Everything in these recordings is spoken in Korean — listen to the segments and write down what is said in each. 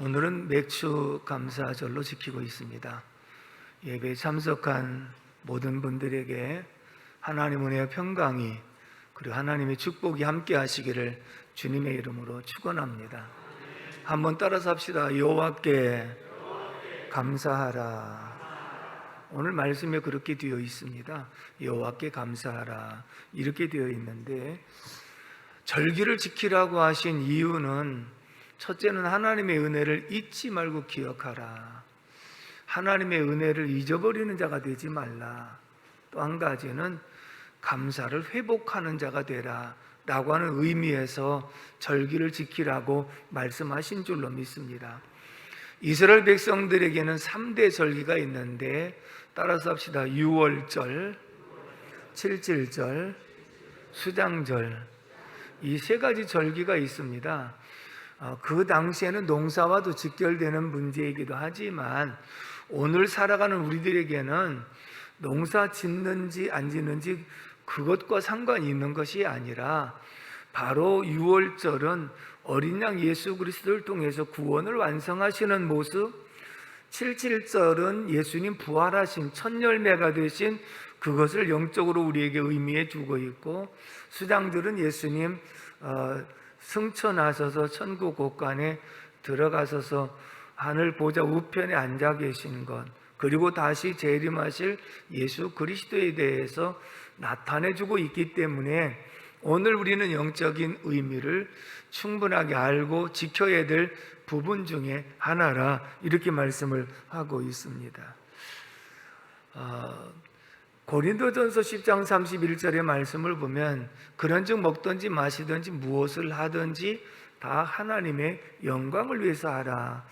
오늘은 맥주 감사절로 지키고 있습니다. 예배에 참석한 모든 분들에게 하나님 은혜의 평강이 그리고 하나님의 축복이 함께 하시기를 주님의 이름으로 축원합니다. 한번 따라서 합시다. 여호와께 감사하라. 오늘 말씀에 그렇게 되어 있습니다. 여호와께 감사하라 이렇게 되어 있는데, 절기를 지키라고 하신 이유는 첫째는 하나님의 은혜를 잊지 말고 기억하라. 하나님의 은혜를 잊어버리는 자가 되지 말라. 또 한 가지는 감사를 회복하는 자가 되라 라고 하는 의미에서 절기를 지키라고 말씀하신 줄로 믿습니다. 이스라엘 백성들에게는 3대 절기가 있는데, 따라서 합시다. 유월절, 칠칠절, 수장절, 이 세 가지 절기가 있습니다. 그 당시에는 농사와도 직결되는 문제이기도 하지만, 오늘 살아가는 우리들에게는 농사 짓는지 안 짓는지 그것과 상관이 있는 것이 아니라, 바로 유월절은 어린 양 예수 그리스도를 통해서 구원을 완성하시는 모습, 77절은 예수님 부활하신 첫 열매가 되신 그것을 영적으로 우리에게 의미해 주고 있고, 수장절은 예수님 승천하셔서 천국 곳간에 들어가셔서 하늘 보좌 우편에 앉아 계신 것, 그리고 다시 재림하실 예수 그리스도에 대해서 나타내 주고 있기 때문에 오늘 우리는 영적인 의미를 충분하게 알고 지켜야 될 부분 중에 하나라, 이렇게 말씀을 하고 있습니다. 고린도전서 10장 31절의 말씀을 보면, 그런즉 먹든지 마시든지 무엇을 하든지 다 하나님의 영광을 위해서 하라.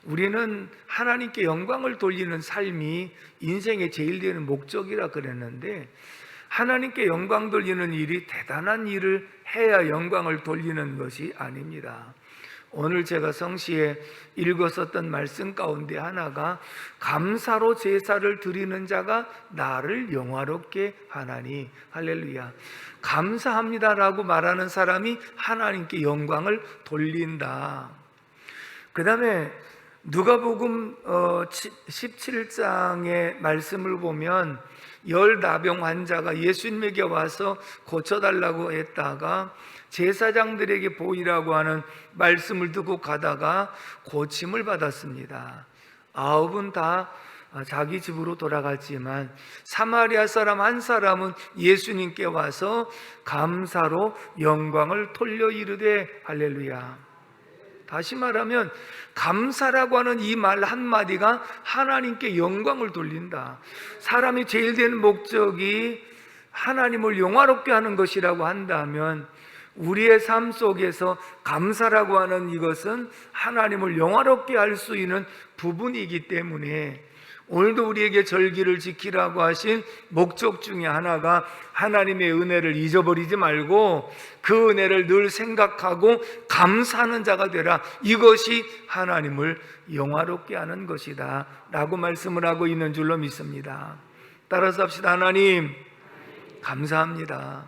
우리는 하나님께 영광을 돌리는 삶이 인생의 제일 되는 목적이라 그랬는데, 하나님께 영광 돌리는 일이 대단한 일을 해야 영광을 돌리는 것이 아닙니다. 오늘 제가 성시에 읽었었던 말씀 가운데 하나가, 감사로 제사를 드리는 자가 나를 영화롭게 하나니. 할렐루야. 감사합니다라고 말하는 사람이 하나님께 영광을 돌린다. 그 다음에 누가복음 17장의 말씀을 보면, 열나병 환자가 예수님에게 와서 고쳐달라고 했다가 제사장들에게 보이라고 하는 말씀을 듣고 가다가 고침을 받았습니다. 9은 다 자기 집으로 돌아갔지만, 사마리아 사람 한 사람은 예수님께 와서 감사로 영광을 돌려 이르되. 할렐루야. 다시 말하면 감사라고 하는 이 말 한마디가 하나님께 영광을 돌린다. 사람이 제일 되는 목적이 하나님을 영화롭게 하는 것이라고 한다면, 우리의 삶 속에서 감사라고 하는 이것은 하나님을 영화롭게 할 수 있는 부분이기 때문에, 오늘도 우리에게 절기를 지키라고 하신 목적 중에 하나가 하나님의 은혜를 잊어버리지 말고 그 은혜를 늘 생각하고 감사하는 자가 되라. 이것이 하나님을 영화롭게 하는 것이다 라고 말씀을 하고 있는 줄로 믿습니다. 따라서 합시다. 하나님 감사합니다.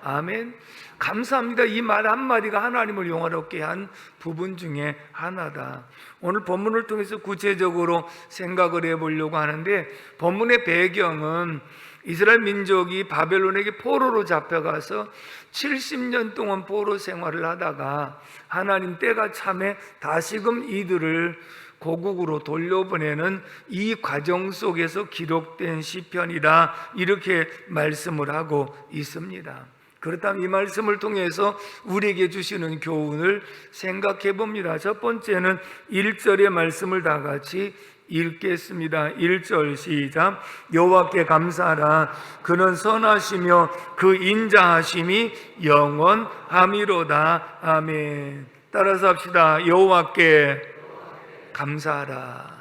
아멘. 감사합니다. 이 말 한마디가 하나님을 영화롭게 한 부분 중에 하나다. 오늘 본문을 통해서 구체적으로 생각을 해보려고 하는데, 본문의 배경은 이스라엘 민족이 바벨론에게 포로로 잡혀가서 70년 동안 포로 생활을 하다가 하나님 때가 참에 다시금 이들을 고국으로 돌려보내는 이 과정 속에서 기록된 시편이다, 이렇게 말씀을 하고 있습니다. 그렇다면 이 말씀을 통해서 우리에게 주시는 교훈을 생각해 봅니다. 첫 번째는 1절의 말씀을 다 같이 읽겠습니다. 1절 시작. 여호와께 감사하라. 그는 선하시며 그 인자하심이 영원함이로다. 아멘. 따라서 합시다. 여호와께 감사하라.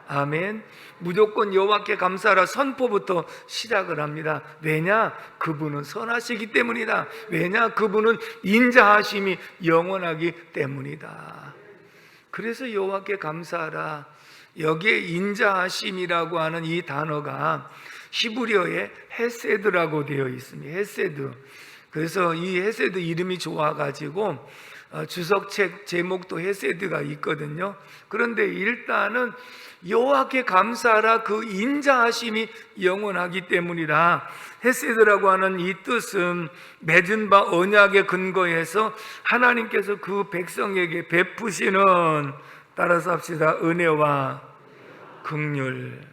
아멘. 무조건 여호와께 감사하라 선포부터 시작을 합니다. 왜냐? 그분은 선하시기 때문이다. 왜냐? 그분은 인자하심이 영원하기 때문이다. 그래서 여호와께 감사하라. 여기에 인자하심이라고 하는 이 단어가 히브리어에 헤세드라고 되어 있습니다. 헤세드. 그래서 이 헤세드 이름이 좋아가지고 주석책 제목도 헤세드가 있거든요. 그런데 일단은 여호와께 감사하라, 그 인자하심이 영원하기 때문이라. 헤세드라고 하는 이 뜻은 맺은 바 언약에 근거해서 하나님께서 그 백성에게 베푸시는, 따라서 합시다, 은혜와 긍휼,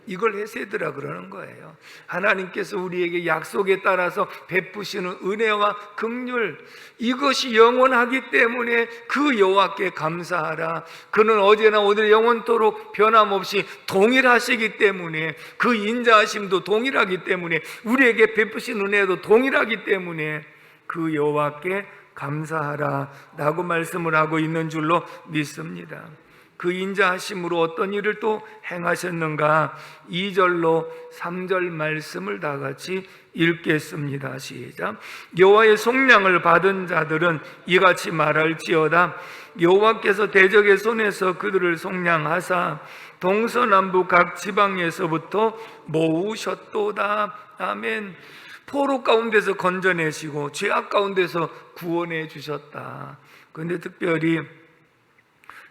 이걸 헤세드라 그러는 거예요. 하나님께서 우리에게 약속에 따라서 베푸시는 은혜와 긍휼, 이것이 영원하기 때문에 그 여호와께 감사하라. 그는 어제나 오늘 영원토록 변함없이 동일하시기 때문에, 그 인자하심도 동일하기 때문에, 우리에게 베푸신 은혜도 동일하기 때문에 그 여호와께 감사하라 라고 말씀을 하고 있는 줄로 믿습니다. 그 인자하심으로 어떤 일을 또 행하셨는가? 2절로 3절 말씀을 다 같이 읽겠습니다. 시작. 여호와의 속량을 받은 자들은 이같이 말할지어다. 여호와께서 대적의 손에서 그들을 속량하사 동서남북 각 지방에서부터 모으셨도다. 아멘. 포로 가운데서 건져내시고 죄악 가운데서 구원해 주셨다. 그런데 특별히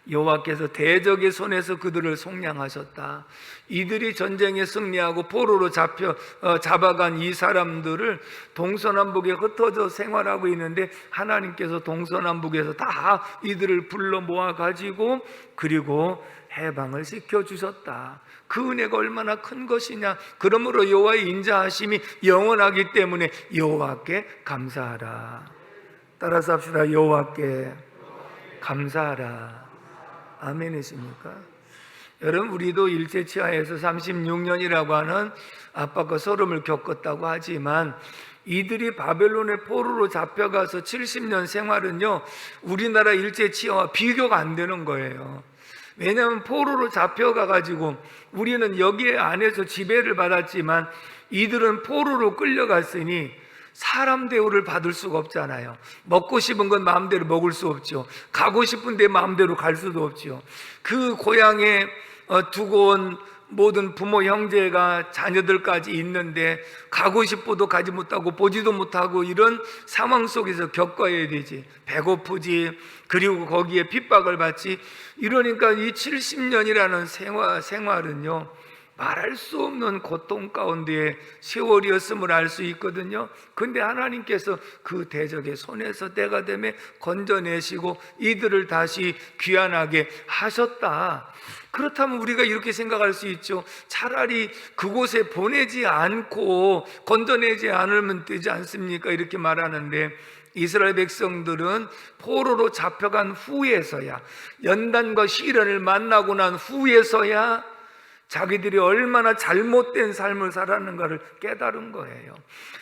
여호와께서 대적의 손에서 그들을 속량하셨다. 이들이 전쟁에 승리하고 포로로 잡아간 이 사람들을 동서남북에 흩어져 생활하고 있는데, 하나님께서 동서남북에서 다 이들을 불러 모아가지고 그리고 해방을 시켜주셨다. 그 은혜가 얼마나 큰 것이냐. 그러므로 여호와의 인자하심이 영원하기 때문에 여호와께 감사하라. 따라서 합시다. 여호와께 감사하라. 아멘이십니까? 여러분, 우리도 일제치하에서 36년이라고 하는 압박과 서름을 겪었다고 하지만, 이들이 바벨론의 포로로 잡혀가서 70년 생활은요, 우리나라 일제치하와 비교가 안 되는 거예요. 왜냐하면 포로로 잡혀가가지고 우리는 여기에 안에서 지배를 받았지만, 이들은 포로로 끌려갔으니 사람 대우를 받을 수가 없잖아요. 먹고 싶은 건 마음대로 먹을 수 없죠. 가고 싶은 데 마음대로 갈 수도 없죠. 그 고향에 두고 온 모든 부모 형제가 자녀들까지 있는데 가고 싶어도 가지 못하고 보지도 못하고 이런 상황 속에서 겪어야 되지. 배고프지, 그리고 거기에 핍박을 받지. 이러니까 이 70년이라는 생활은요, 말할 수 없는 고통 가운데의 세월이었음을 알 수 있거든요. 근데 하나님께서 그 대적의 손에서 때가 되면 건져내시고 이들을 다시 귀환하게 하셨다. 그렇다면 우리가 이렇게 생각할 수 있죠. 차라리 그곳에 보내지 않고 건져내지 않으면 되지 않습니까? 이렇게 말하는데, 이스라엘 백성들은 포로로 잡혀간 후에서야, 연단과 시련을 만나고 난 후에서야 자기들이 얼마나 잘못된 삶을 살았는가를 깨달은 거예요.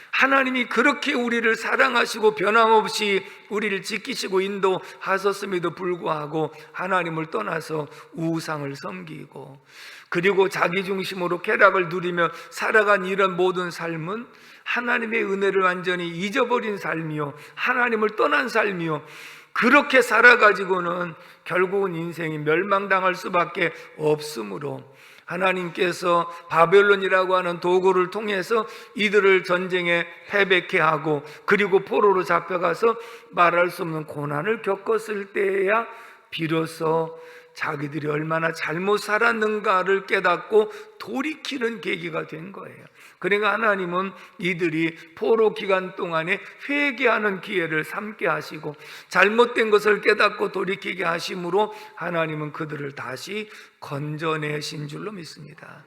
하나님이 그렇게 우리를 사랑하시고 변함없이 우리를 지키시고 인도하셨음에도 불구하고 하나님을 떠나서 우상을 섬기고, 그리고 자기 중심으로 쾌락을 누리며 살아간 이런 모든 삶은 하나님의 은혜를 완전히 잊어버린 삶이요, 하나님을 떠난 삶이요, 그렇게 살아가지고는 결국은 인생이 멸망당할 수밖에 없으므로 하나님께서 바벨론이라고 하는 도구를 통해서 이들을 전쟁에 패배케 하고, 그리고 포로로 잡혀가서 말할 수 없는 고난을 겪었을 때야 비로소 자기들이 얼마나 잘못 살았는가를 깨닫고 돌이키는 계기가 된 거예요. 그러니까 하나님은 이들이 포로 기간 동안에 회개하는 기회를 삼게 하시고 잘못된 것을 깨닫고 돌이키게 하심으로 하나님은 그들을 다시 건져내신 줄로 믿습니다.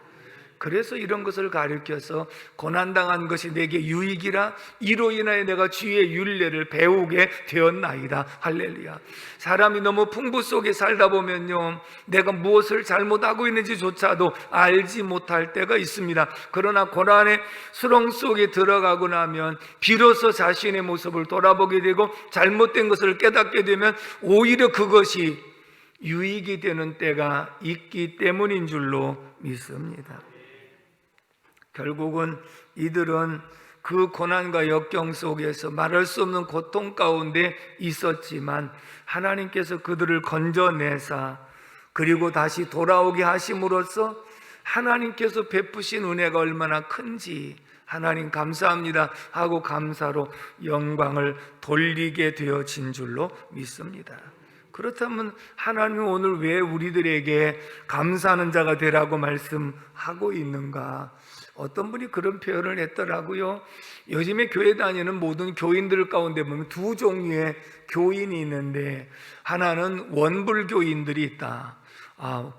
그래서 이런 것을 가르쳐서 고난당한 것이 내게 유익이라 이로 인하여 내가 주의 율례를 배우게 되었나이다. 할렐루야. 사람이 너무 풍부 속에 살다 보면요, 내가 무엇을 잘못하고 있는지조차도 알지 못할 때가 있습니다. 그러나 고난의 수렁 속에 들어가고 나면 비로소 자신의 모습을 돌아보게 되고 잘못된 것을 깨닫게 되면 오히려 그것이 유익이 되는 때가 있기 때문인 줄로 믿습니다. 결국은 이들은 그 고난과 역경 속에서 말할 수 없는 고통 가운데 있었지만 하나님께서 그들을 건져내사 그리고 다시 돌아오게 하심으로써 하나님께서 베푸신 은혜가 얼마나 큰지 하나님 감사합니다 하고 감사로 영광을 돌리게 되어진 줄로 믿습니다. 그렇다면 하나님은 오늘 왜 우리들에게 감사하는 자가 되라고 말씀하고 있는가? 어떤 분이 그런 표현을 했더라고요. 요즘에 교회 다니는 모든 교인들 가운데 보면 두 종류의 교인이 있는데, 하나는 원불교인들이 있다.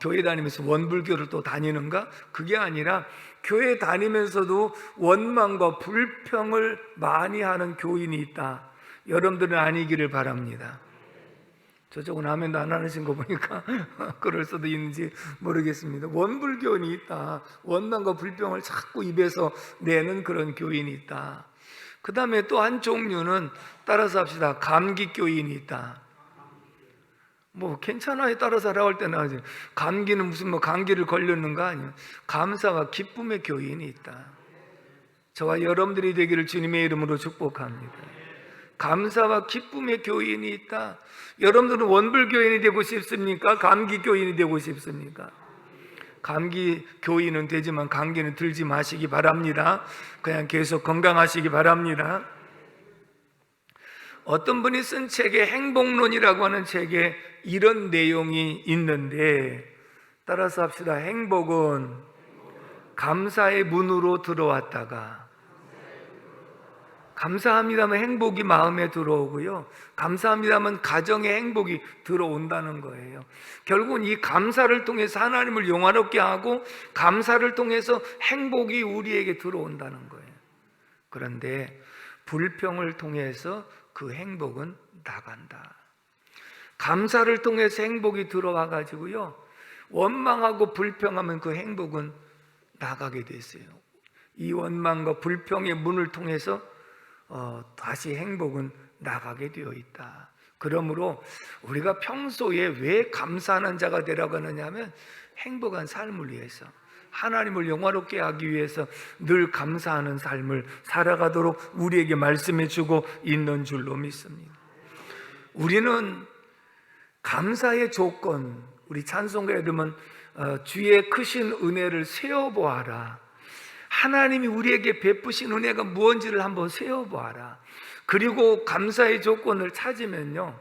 교회 다니면서 원불교를 또 다니는가? 그게 아니라 교회 다니면서도 원망과 불평을 많이 하는 교인이 있다. 여러분들은 아니기를 바랍니다. 저쪽은 아멘도 안 하신 거 보니까 그럴 수도 있는지 모르겠습니다. 원불교인이 있다. 원망과 불평을 자꾸 입에서 내는 그런 교인이 있다. 그 다음에 또 한 종류는, 따라서 합시다, 감기교인이 있다. 뭐 괜찮아요, 따라서 하라고 할 때는 하지. 감기는 무슨 뭐 감기를 걸렸는가? 아니요, 감사와 기쁨의 교인이 있다. 저와 여러분들이 되기를 주님의 이름으로 축복합니다. 감사와 기쁨의 교인이 있다. 여러분들은 원불교인이 되고 싶습니까? 감기교인이 되고 싶습니까? 감기교인은 되지만 감기는 들지 마시기 바랍니다. 그냥 계속 건강하시기 바랍니다. 어떤 분이 쓴 책에, 행복론이라고 하는 책에 이런 내용이 있는데, 따라서 합시다. 행복은 감사의 문으로 들어왔다가, 감사합니다면 행복이 마음에 들어오고요, 감사합니다면 가정에 행복이 들어온다는 거예요. 결국은 이 감사를 통해서 하나님을 영화롭게 하고, 감사를 통해서 행복이 우리에게 들어온다는 거예요. 그런데 불평을 통해서 그 행복은 나간다. 감사를 통해서 행복이 들어와 가지고요, 원망하고 불평하면 그 행복은 나가게 됐어요. 이 원망과 불평의 문을 통해서 다시 행복은 나가게 되어 있다. 그러므로 우리가 평소에 왜 감사하는 자가 되라고 하느냐면, 행복한 삶을 위해서, 하나님을 영화롭게 하기 위해서 늘 감사하는 삶을 살아가도록 우리에게 말씀해 주고 있는 줄로 믿습니다. 우리는 감사의 조건, 우리 찬송가에 들으면 주의 크신 은혜를 세어보아라. 하나님이 우리에게 베푸신 은혜가 무엇인지를 한번 세어보아라. 그리고 감사의 조건을 찾으면요,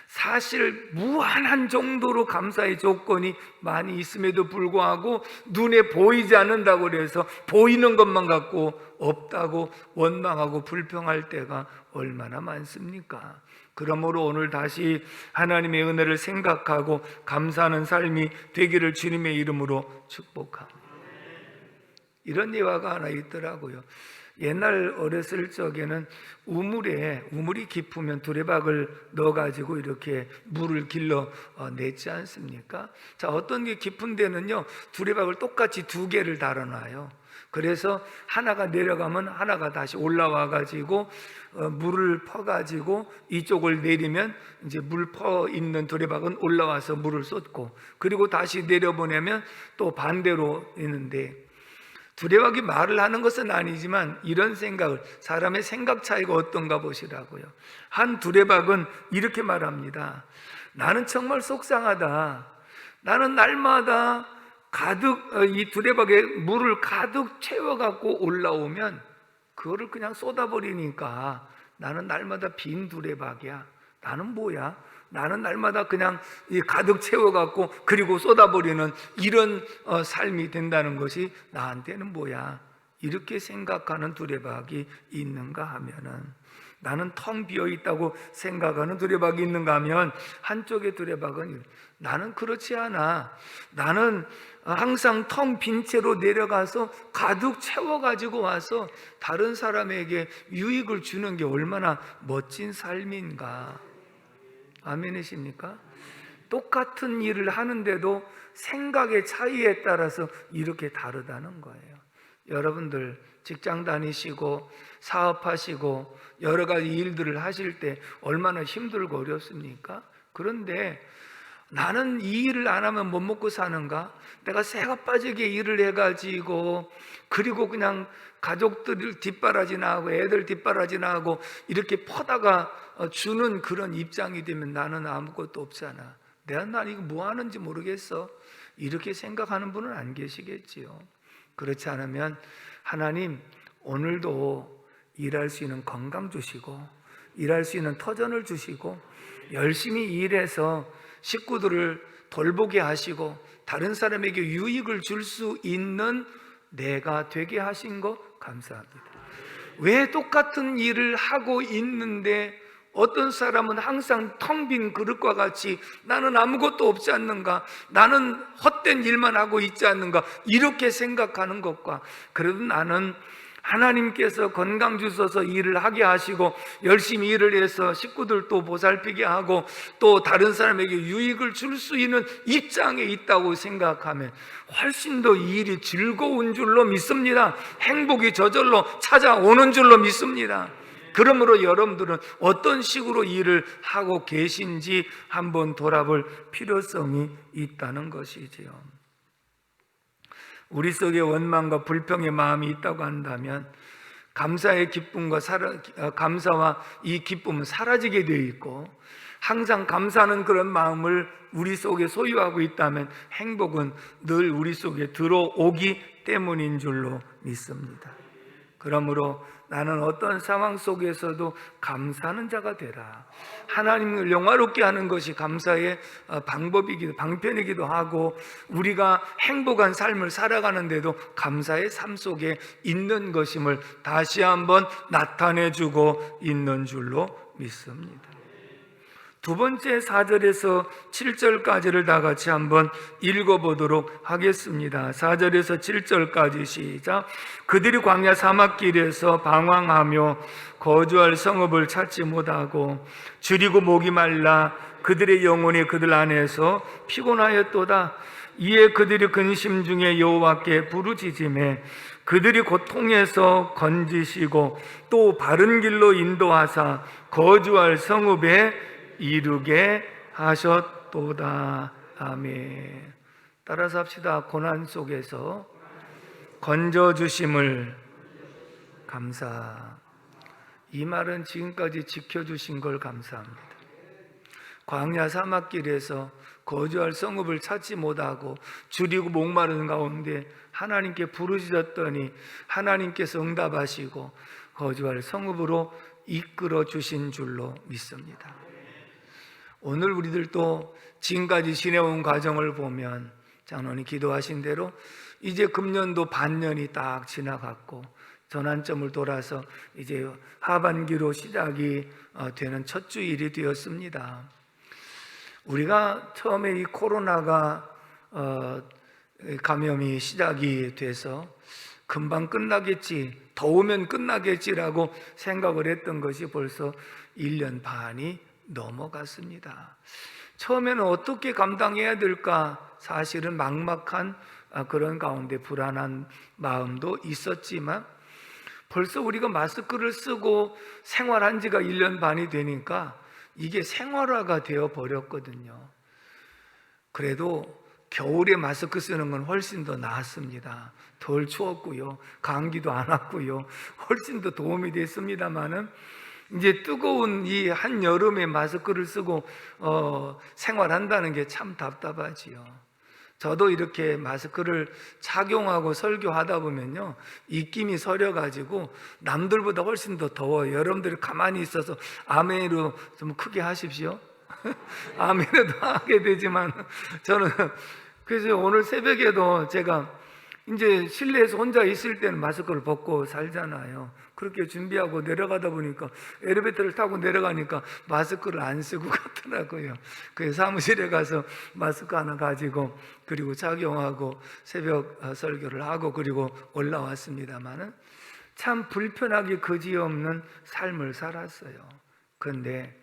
사실 무한한 정도로 감사의 조건이 많이 있음에도 불구하고 눈에 보이지 않는다고 해서 보이는 것만 갖고 없다고 원망하고 불평할 때가 얼마나 많습니까? 그러므로 오늘 다시 하나님의 은혜를 생각하고 감사하는 삶이 되기를 주님의 이름으로 축복합니다. 이런 예화가 하나 있더라고요. 옛날 어렸을 적에는 우물이 깊으면 두레박을 넣어가지고 이렇게 물을 길러 냈지 않습니까? 자, 어떤 게 깊은 데는요, 두레박을 똑같이 두 개를 달아놔요. 그래서 하나가 내려가면 하나가 다시 올라와가지고 물을 퍼가지고 이쪽을 내리면 이제 물 퍼 있는 두레박은 올라와서 물을 쏟고, 그리고 다시 내려보내면 또 반대로 있는데, 두레박이 말을 하는 것은 아니지만 이런 생각을, 사람의 생각 차이가 어떤가 보시라고요. 한 두레박은 이렇게 말합니다. 나는 정말 속상하다. 나는 날마다 가득 이 두레박에 물을 가득 채워갖고 올라오면 그거를 그냥 쏟아버리니까 나는 날마다 빈 두레박이야. 나는 뭐야? 나는 날마다 그냥 가득 채워갖고 그리고 쏟아버리는 이런 삶이 된다는 것이 나한테는 뭐야? 이렇게 생각하는 두레박이 있는가 하면은, 나는 텅 비어있다고 생각하는 두레박이 있는가 하면, 한쪽의 두레박은 나는 그렇지 않아. 나는 항상 텅 빈 채로 내려가서 가득 채워가지고 와서 다른 사람에게 유익을 주는 게 얼마나 멋진 삶인가. 아멘이십니까? 똑같은 일을 하는데도 생각의 차이에 따라서 이렇게 다르다는 거예요. 여러분들 직장 다니시고 사업하시고 여러 가지 일들을 하실 때 얼마나 힘들고 어렵습니까? 그런데 나는 이 일을 안 하면 못 먹고 사는가? 내가 새가 빠지게 일을 해가지고, 그리고 그냥 가족들 뒷바라지나 하고 애들 뒷바라지나 하고 이렇게 퍼다가 주는 그런 입장이 되면 나는 아무것도 없잖아. 난 이거 뭐 하는지 모르겠어. 이렇게 생각하는 분은 안 계시겠지요. 그렇지 않으면 하나님, 오늘도 일할 수 있는 건강 주시고 일할 수 있는 터전을 주시고 열심히 일해서 식구들을 돌보게 하시고 다른 사람에게 유익을 줄 수 있는 내가 되게 하신 거 감사합니다. 왜 똑같은 일을 하고 있는데 어떤 사람은 항상 텅 빈 그릇과 같이 나는 아무것도 없지 않는가, 나는 헛된 일만 하고 있지 않는가, 이렇게 생각하는 것과, 그래도 나는 하나님께서 건강 주셔서 일을 하게 하시고 열심히 일을 해서 식구들도 보살피게 하고 또 다른 사람에게 유익을 줄 수 있는 입장에 있다고 생각하면 훨씬 더 이 일이 즐거운 줄로 믿습니다. 행복이 저절로 찾아오는 줄로 믿습니다. 그러므로 여러분들은 어떤 식으로 일을 하고 계신지 한번 돌아볼 필요성이 있다는 것이지요. 우리 속에 원망과 불평의 마음이 있다고 한다면 감사의 기쁨과 감사와 이 기쁨은 사라지게 되어 있고, 항상 감사하는 그런 마음을 우리 속에 소유하고 있다면 행복은 늘 우리 속에 들어오기 때문인 줄로 믿습니다. 그러므로 나는 어떤 상황 속에서도 감사하는 자가 되라. 하나님을 영화롭게 하는 것이 감사의 방편이기도 하고, 우리가 행복한 삶을 살아가는데도 감사의 삶 속에 있는 것임을 다시 한번 나타내주고 있는 줄로 믿습니다. 두 번째 4절에서 7절까지를 다 같이 한번 읽어보도록 하겠습니다. 4절에서 7절까지 시작. 그들이 광야 사막길에서 방황하며 거주할 성읍을 찾지 못하고 줄이고 목이 말라 그들의 영혼이 그들 안에서 피곤하였도다. 이에 그들이 근심 중에 여호와께 부르짖으매 그들이 고통에서 건지시고 또 바른 길로 인도하사 거주할 성읍에 이루게 하셨도다. 아멘. 따라서 합시다. 고난 속에서 건져주심을 감사. 이 말은 지금까지 지켜주신 걸 감사합니다. 광야 사막길에서 거주할 성읍을 찾지 못하고 줄이고 목마른 가운데 하나님께 부르짖었더니 하나님께서 응답하시고 거주할 성읍으로 이끌어 주신 줄로 믿습니다. 오늘 우리들도 지금까지 지내온 과정을 보면 장로님 기도하신 대로 이제 금년도 반년이 딱 지나갔고 전환점을 돌아서 이제 하반기로 시작이 되는 첫 주일이 되었습니다. 우리가 처음에 이 코로나가 감염이 시작이 돼서 금방 끝나겠지, 더우면 끝나겠지라고 생각을 했던 것이 벌써 1년 반이 넘어갔습니다. 처음에는 어떻게 감당해야 될까 사실은 막막한 그런 가운데 불안한 마음도 있었지만 벌써 우리가 마스크를 쓰고 생활한 지가 1년 반이 되니까 이게 생활화가 되어 버렸거든요. 그래도 겨울에 마스크 쓰는 건 훨씬 더 나았습니다. 덜 추웠고요, 감기도 안 왔고요, 훨씬 더 도움이 됐습니다만은 이제 뜨거운 이 한여름에 마스크를 쓰고 생활한다는 게 참 답답하지요. 저도 이렇게 마스크를 착용하고 설교하다 보면요, 입김이 서려가지고 남들보다 훨씬 더 더워요. 여러분들이 가만히 있어서 아멘으로 좀 크게 하십시오. 아멘으로 하게 되지만 저는 그래서 오늘 새벽에도 제가 이제 실내에서 혼자 있을 때는 마스크를 벗고 살잖아요. 그렇게 준비하고 내려가다 보니까 엘리베이터를 타고 내려가니까 마스크를 안 쓰고 갔더라고요. 그래서 사무실에 가서 마스크 하나 가지고 그리고 착용하고 새벽 설교를 하고 그리고 올라왔습니다만은 참 불편하게 그지없는 삶을 살았어요. 그런데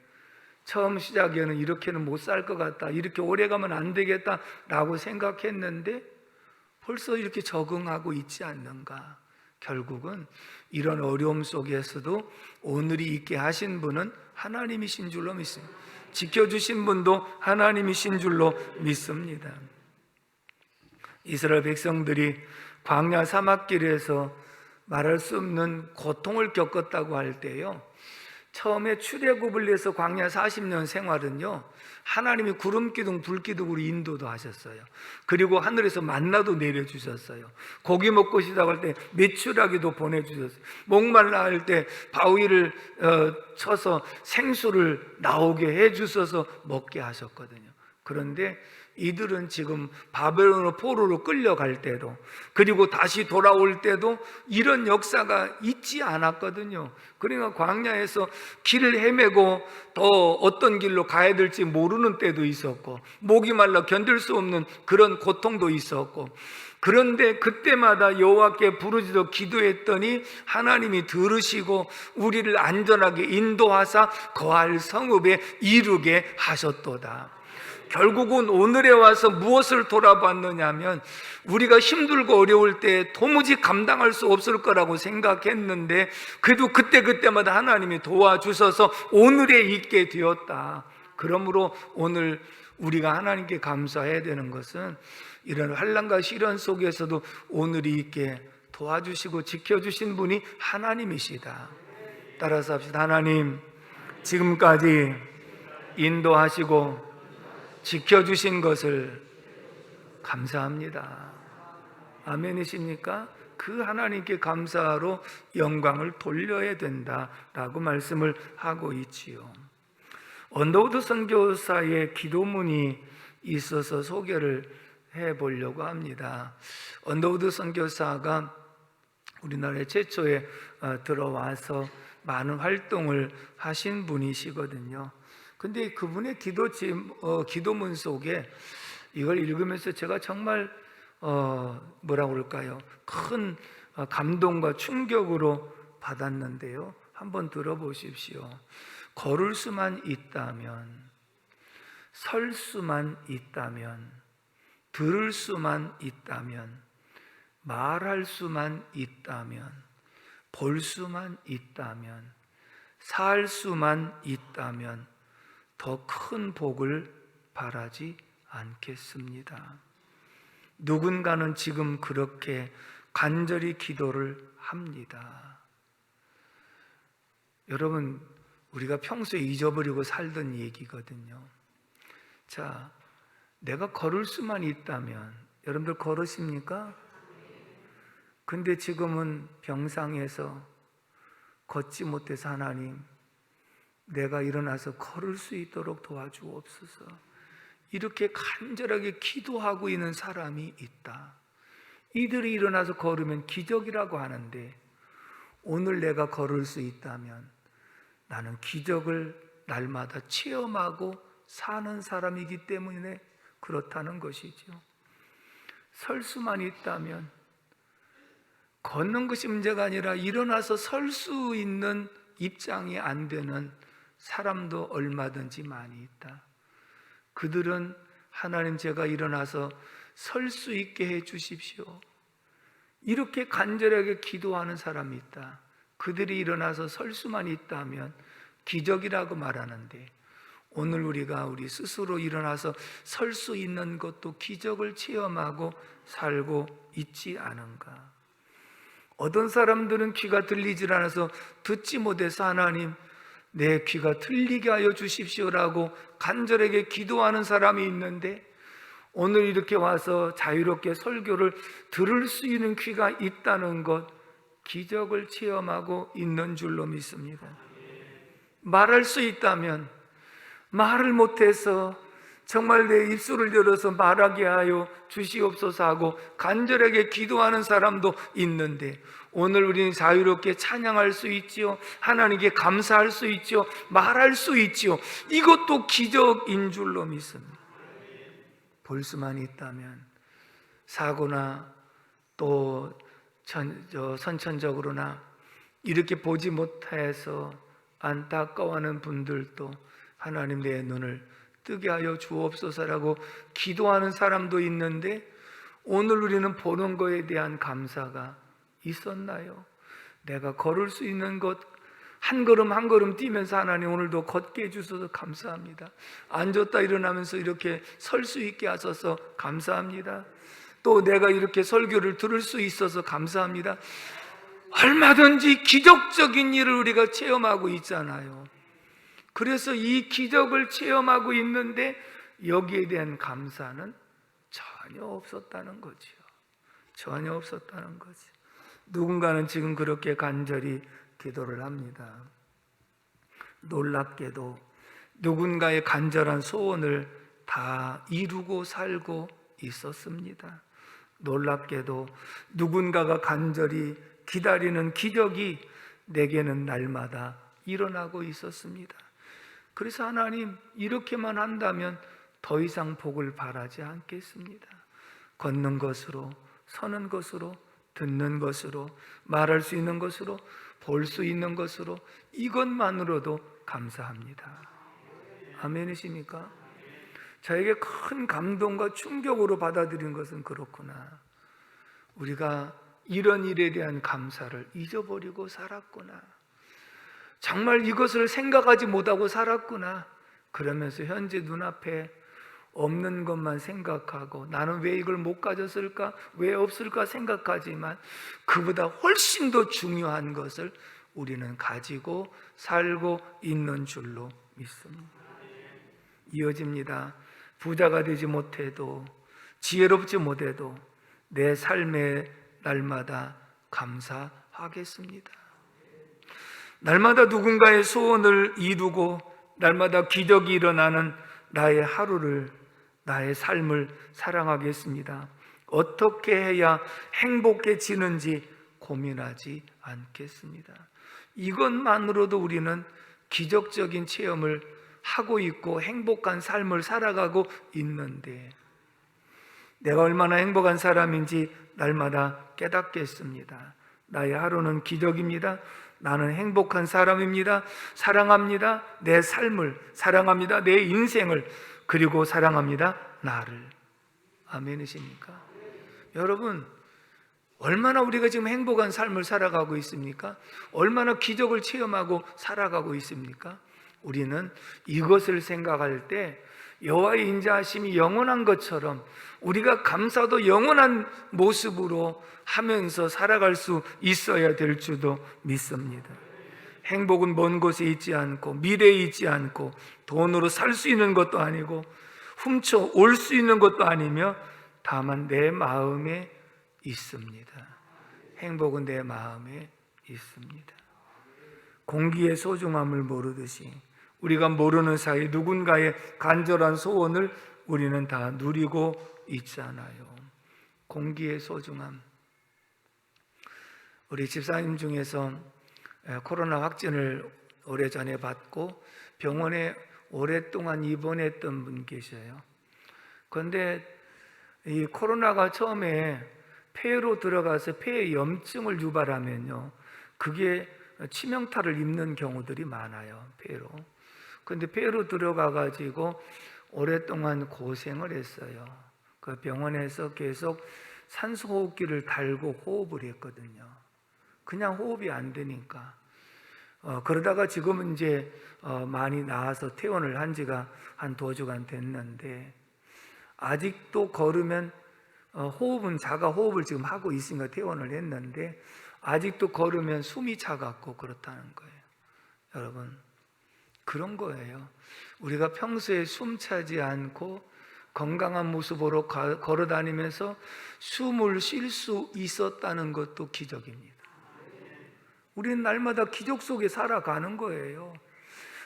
처음 시작에는 이렇게는 못 살 것 같다, 이렇게 오래 가면 안 되겠다라고 생각했는데 벌써 이렇게 적응하고 있지 않는가. 결국은 이런 어려움 속에서도 오늘이 있게 하신 분은 하나님이신 줄로 믿습니다. 지켜주신 분도 하나님이신 줄로 믿습니다. 이스라엘 백성들이 광야 사막길에서 말할 수 없는 고통을 겪었다고 할 때요, 처음에 출애굽을 위해서 광야 40년 생활은요, 하나님이 구름 기둥 불 기둥으로 인도도 하셨어요. 그리고 하늘에서 만나도 내려주셨어요. 고기 먹고 시작할 때 메추라기도 보내주셨어요. 목말라 할 때 바위를 쳐서 생수를 나오게 해주셔서 먹게 하셨거든요. 그런데 이들은 지금 바벨론 포로로 끌려갈 때도, 그리고 다시 돌아올 때도 이런 역사가 있지 않았거든요. 그러니까 광야에서 길을 헤매고 더 어떤 길로 가야 될지 모르는 때도 있었고, 목이 말라 견딜 수 없는 그런 고통도 있었고, 그런데 그때마다 여호와께 부르짖어 기도했더니 하나님이 들으시고 우리를 안전하게 인도하사 거할 성읍에 이르게 하셨도다. 결국은 오늘에 와서 무엇을 돌아봤느냐 하면, 우리가 힘들고 어려울 때 도무지 감당할 수 없을 거라고 생각했는데 그래도 그때마다 하나님이 도와주셔서 오늘에 있게 되었다. 그러므로 오늘 우리가 하나님께 감사해야 되는 것은, 이런 환난과 시련 속에서도 오늘이 있게 도와주시고 지켜주신 분이 하나님이시다. 따라서 합시다. 하나님, 지금까지 인도하시고 지켜주신 것을 감사합니다. 아멘이십니까? 그 하나님께 감사로 영광을 돌려야 된다라고 말씀을 하고 있지요. 언더우드 선교사의 기도문이 있어서 소개를 해보려고 합니다. 언더우드 선교사가 우리나라에 최초에 들어와서 많은 활동을 하신 분이시거든요. 근데 그분의 기도문 속에 이걸 읽으면서 제가 정말 뭐라고 그럴까요? 큰 감동과 충격으로 받았는데요. 한번 들어보십시오. 걸을 수만 있다면, 설 수만 있다면, 들을 수만 있다면, 말할 수만 있다면, 볼 수만 있다면, 살 수만 있다면 더 큰 복을 바라지 않겠습니다. 누군가는 지금 그렇게 간절히 기도를 합니다. 여러분, 우리가 평소에 잊어버리고 살던 얘기거든요. 자, 내가 걸을 수만 있다면, 여러분들 걸으십니까? 근데 지금은 병상에서 걷지 못해서 하나님, 내가 일어나서 걸을 수 있도록 도와주옵소서. 이렇게 간절하게 기도하고 있는 사람이 있다. 이들이 일어나서 걸으면 기적이라고 하는데, 오늘 내가 걸을 수 있다면 나는 기적을 날마다 체험하고 사는 사람이기 때문에 그렇다는 것이죠. 설 수만 있다면, 걷는 것이 문제가 아니라 일어나서 설 수 있는 입장이 안 되는 사람도 얼마든지 많이 있다. 그들은 하나님, 제가 일어나서 설 수 있게 해 주십시오. 이렇게 간절하게 기도하는 사람이 있다. 그들이 일어나서 설 수만 있다면 기적이라고 말하는데, 오늘 우리가 우리 스스로 일어나서 설 수 있는 것도 기적을 체험하고 살고 있지 않은가? 어떤 사람들은 귀가 들리질 않아서 듣지 못해서 하나님, 내 귀가 들리게 하여 주십시오라고 간절하게 기도하는 사람이 있는데, 오늘 이렇게 와서 자유롭게 설교를 들을 수 있는 귀가 있다는 것, 기적을 체험하고 있는 줄로 믿습니다. 말할 수 있다면, 말을 못해서 정말 내 입술을 열어서 말하게 하여 주시옵소서 하고 간절하게 기도하는 사람도 있는데, 오늘 우리는 자유롭게 찬양할 수 있지요, 하나님께 감사할 수 있지요, 말할 수 있지요. 이것도 기적인 줄로 믿습니다. 볼 수만 있다면, 사고나 또 선천적으로나 이렇게 보지 못해서 안타까워하는 분들도 하나님, 내 눈을 뜨게 하여 주옵소서라고 기도하는 사람도 있는데, 오늘 우리는 보는 것에 대한 감사가 있었나요? 내가 걸을 수 있는 것 한 걸음 한 걸음 뛰면서 하나님, 오늘도 걷게 해주셔서 감사합니다. 앉았다 일어나면서 이렇게 설 수 있게 하셔서 감사합니다. 또 내가 이렇게 설교를 들을 수 있어서 감사합니다. 얼마든지 기적적인 일을 우리가 체험하고 있잖아요. 그래서 이 기적을 체험하고 있는데 여기에 대한 감사는 전혀 없었다는 거지요. 전혀 없었다는 거지. 누군가는 지금 그렇게 간절히 기도를 합니다. 놀랍게도 누군가의 간절한 소원을 다 이루고 살고 있었습니다. 놀랍게도 누군가가 간절히 기다리는 기적이 내게는 날마다 일어나고 있었습니다. 그래서 하나님, 이렇게만 한다면 더 이상 복을 바라지 않겠습니다. 걷는 것으로, 서는 것으로, 듣는 것으로, 말할 수 있는 것으로, 볼 수 있는 것으로, 이것만으로도 감사합니다. 아멘이십니까? 저에게 큰 감동과 충격으로 받아들인 것은 그렇구나. 우리가 이런 일에 대한 감사를 잊어버리고 살았구나. 정말 이것을 생각하지 못하고 살았구나. 그러면서 현재 눈앞에 없는 것만 생각하고 나는 왜 이걸 못 가졌을까? 왜 없을까 생각하지만 그보다 훨씬 더 중요한 것을 우리는 가지고 살고 있는 줄로 믿습니다. 이어집니다. 부자가 되지 못해도, 지혜롭지 못해도 내 삶의 날마다 감사하겠습니다. 날마다 누군가의 소원을 이루고 날마다 기적이 일어나는 나의 하루를, 나의 삶을 사랑하겠습니다. 어떻게 해야 행복해지는지 고민하지 않겠습니다. 이것만으로도 우리는 기적적인 체험을 하고 있고 행복한 삶을 살아가고 있는데, 내가 얼마나 행복한 사람인지 날마다 깨닫겠습니다. 나의 하루는 기적입니다. 나는 행복한 사람입니다. 사랑합니다. 내 삶을 사랑합니다. 내 인생을, 그리고 사랑합니다. 나를. 아멘이십니까? 여러분, 얼마나 우리가 지금 행복한 삶을 살아가고 있습니까? 얼마나 기적을 체험하고 살아가고 있습니까? 우리는 이것을 생각할 때 여호와의 인자하심이 영원한 것처럼 우리가 감사도 영원한 모습으로 하면서 살아갈 수 있어야 될 줄도 믿습니다. 행복은 먼 곳에 있지 않고 미래에 있지 않고 돈으로 살 수 있는 것도 아니고 훔쳐 올 수 있는 것도 아니며 다만 내 마음에 있습니다. 행복은 내 마음에 있습니다. 공기의 소중함을 모르듯이 우리가 모르는 사이 누군가의 간절한 소원을 우리는 다 누리고 있잖아요. 공기의 소중함. 우리 집사님 중에서 코로나 확진을 오래전에 받고 병원에 오랫동안 입원했던 분 계셔요. 그런데 이 코로나가 처음에 폐로 들어가서 폐에 염증을 유발하면요, 그게 치명타를 입는 경우들이 많아요. 폐로. 그런데 폐로 들어가 가지고 오랫동안 고생을 했어요. 그 병원에서 계속 산소호흡기를 달고 호흡을 했거든요. 그냥 호흡이 안 되니까. 그러다가 지금은 이제 많이 나아서 퇴원을 한 지가 한 2주간 됐는데, 아직도 걸으면 호흡은 자가 호흡을 지금 하고 있으니까 퇴원을 했는데 아직도 걸으면 숨이 차갑고 그렇다는 거예요. 여러분, 그런 거예요. 우리가 평소에 숨 차지 않고 건강한 모습으로 걸어 다니면서 숨을 쉴 수 있었다는 것도 기적입니다. 우리는 날마다 기적 속에 살아가는 거예요.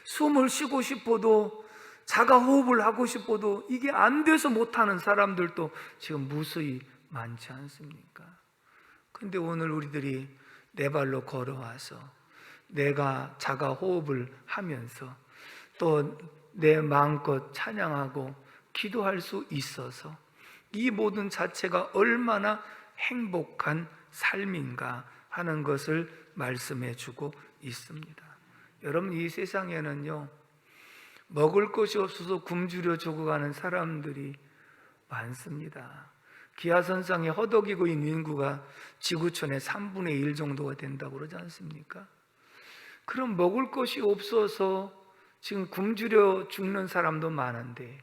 숨을 쉬고 싶어도, 자가 호흡을 하고 싶어도 이게 안 돼서 못하는 사람들도 지금 무수히 많지 않습니까? 근데 오늘 우리들이 내 발로 걸어와서 내가 자가 호흡을 하면서 또 내 마음껏 찬양하고 기도할 수 있어서 이 모든 자체가 얼마나 행복한 삶인가 하는 것을 말씀해 주고 있습니다. 여러분, 이 세상에는요, 먹을 것이 없어서 굶주려 죽어가는 사람들이 많습니다. 기하선상에 허덕이고 있는 인구가 지구촌의 3분의 1 정도가 된다고 그러지 않습니까? 그럼 먹을 것이 없어서 지금 굶주려 죽는 사람도 많은데,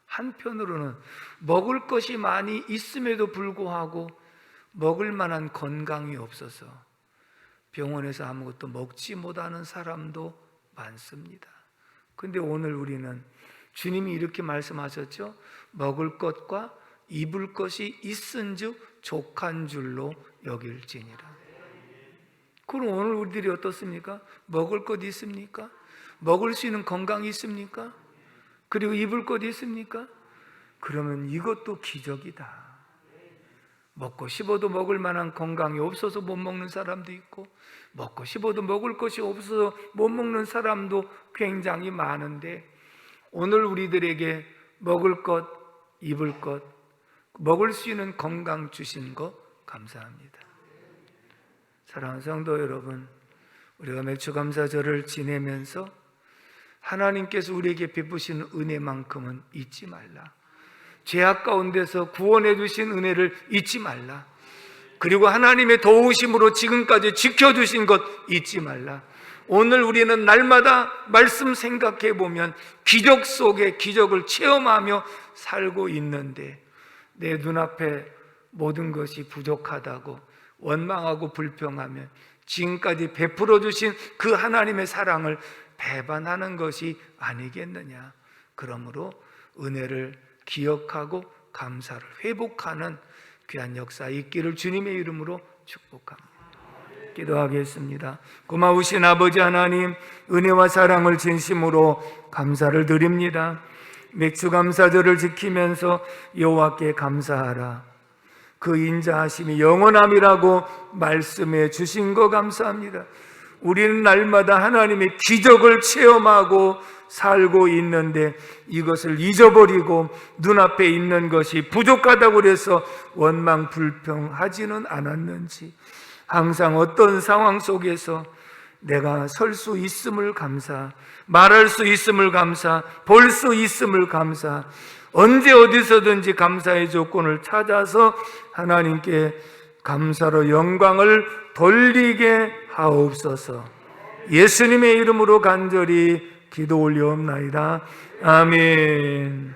한편으로는 먹을 것이 많이 있음에도 불구하고 먹을 만한 건강이 없어서 병원에서 아무것도 먹지 못하는 사람도 많습니다. 근데 오늘 우리는 주님이 이렇게 말씀하셨죠. 먹을 것과 입을 것이 있은즉 족한 줄로 여길지니라. 그럼 오늘 우리들이 어떻습니까? 먹을 것 있습니까? 먹을 수 있는 건강이 있습니까? 그리고 입을 것 있습니까? 그러면 이것도 기적이다. 먹고 싶어도 먹을 만한 건강이 없어서 못 먹는 사람도 있고, 먹고 싶어도 먹을 것이 없어서 못 먹는 사람도 굉장히 많은데, 오늘 우리들에게 먹을 것, 입을 것, 먹을 수 있는 건강 주신 것 감사합니다. 사랑하는 성도 여러분, 우리가 맥주감사절을 지내면서 하나님께서 우리에게 베푸신 은혜만큼은 잊지 말라. 죄악 가운데서 구원해 주신 은혜를 잊지 말라. 그리고 하나님의 도우심으로 지금까지 지켜주신 것 잊지 말라. 오늘 우리는 날마다 말씀 생각해 보면 기적 속에 기적을 체험하며 살고 있는데, 내 눈앞에 모든 것이 부족하다고 원망하고 불평하며 지금까지 베풀어 주신 그 하나님의 사랑을 배반하는 것이 아니겠느냐. 그러므로 은혜를 기억하고 감사를 회복하는 귀한 역사 있기를 주님의 이름으로 축복합니다. 기도하겠습니다. 고마우신 아버지 하나님, 은혜와 사랑을 진심으로 감사를 드립니다. 맥주감사절을 지키면서 여호와께 감사하라. 그 인자하심이 영원함이라고 말씀해 주신 거 감사합니다. 우리는 날마다 하나님의 기적을 체험하고 살고 있는데 이것을 잊어버리고 눈앞에 있는 것이 부족하다고 해서 원망 불평하지는 않았는지, 항상 어떤 상황 속에서 내가 설 수 있음을 감사, 말할 수 있음을 감사, 볼 수 있음을 감사, 언제 어디서든지 감사의 조건을 찾아서 하나님께 감사로 영광을 돌리게 하옵소서. 예수님의 이름으로 간절히 기도 올리옵나이다. 아멘.